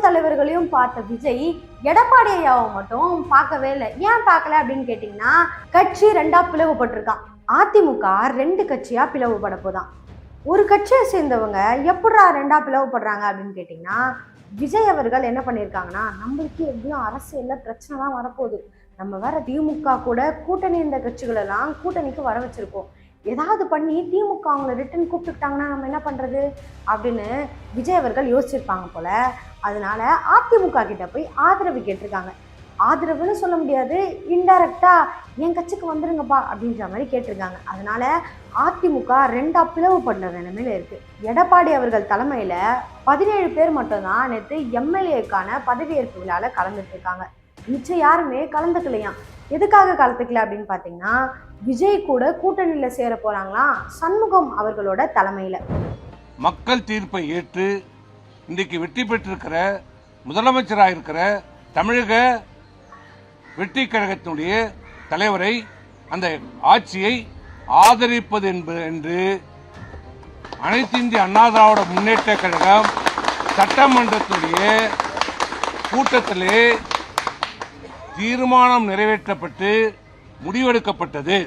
தலைவர்களையும் பார்த்த விஜய் எடப்பாடி ஐயாவை மட்டும் பார்க்கவே இல்லை. ஏன் பார்க்கல அப்படின்னு கேட்டீங்கன்னா, கட்சி ரெண்டா பிளவுபட்டிருக்கான். அதிமுக 2 கட்சியா பிளவுபட போதான். ஒரு கட்சியை சேர்ந்தவங்க எப்படா ரெண்டா பிளவுபடுறாங்க அப்படின்னு கேட்டீங்கன்னா, விஜய் அவர்கள் என்ன பண்ணியிருக்காங்கன்னா, நம்மளுக்கு எப்படியும் அரசியல்ல பிரச்சனை தான் வரப்போகுது, நம்ம வேற திமுக கூட கூட்டணி இந்த கட்சிகள் எல்லாம் கூட்டணிக்கு வர வச்சிருக்கோம், ஏதாவது பண்ணி திமுக அவங்கள ரிட்டன் கூப்பிட்டுக்கிட்டாங்கன்னா நம்ம என்ன பண்றது அப்படின்னு விஜய் அவர்கள் யோசிச்சிருப்பாங்க போல. அதனால அதிமுக கிட்ட போய் ஆதரவு கேட்டிருக்காங்க. ஆதரவுன்னு சொல்ல முடியாது, இன்டைரக்டா என் கட்சிக்கு வந்துருங்கப்பா அப்படின்ற மாதிரி கேட்டிருக்காங்க. அதனால அதிமுக 2ஆ பிளவுபடுற நிலைமையில இருக்கு. எடப்பாடி அவர்கள் தலைமையில 17 பேர் மட்டும்தான் நேற்று எம்எல்ஏக்கான பதவியேற்பு விழால கலந்துட்டு இருக்காங்க. மிச்சம் யாருமே கலந்துக்கலையாம். எதுக்காக கலந்துக்கல அப்படின்னு பார்த்தீங்கன்னா, விஜய் கூட கூட்டணியில் சேர போறாங்களாம் சண்முகம் அவர்களோட தலைமையில. மக்கள் தீர்ப்பை ஏற்று இன்றைக்கு வெற்றி பெற்றிருக்கிற முதலமைச்சராக இருக்கிற தமிழக வெற்றி கழகத்தினுடைய தலைவரை, அந்த ஆட்சியை ஆதரிப்பது என்று அனைத்து இந்திய அண்ணா திராவிட முன்னேற்ற கழகம் சட்டமன்றத்துடைய கூட்டத்திலே தீர்மானம் நிறைவேற்றப்பட்டு முடிவெடுக்கப்பட்டது.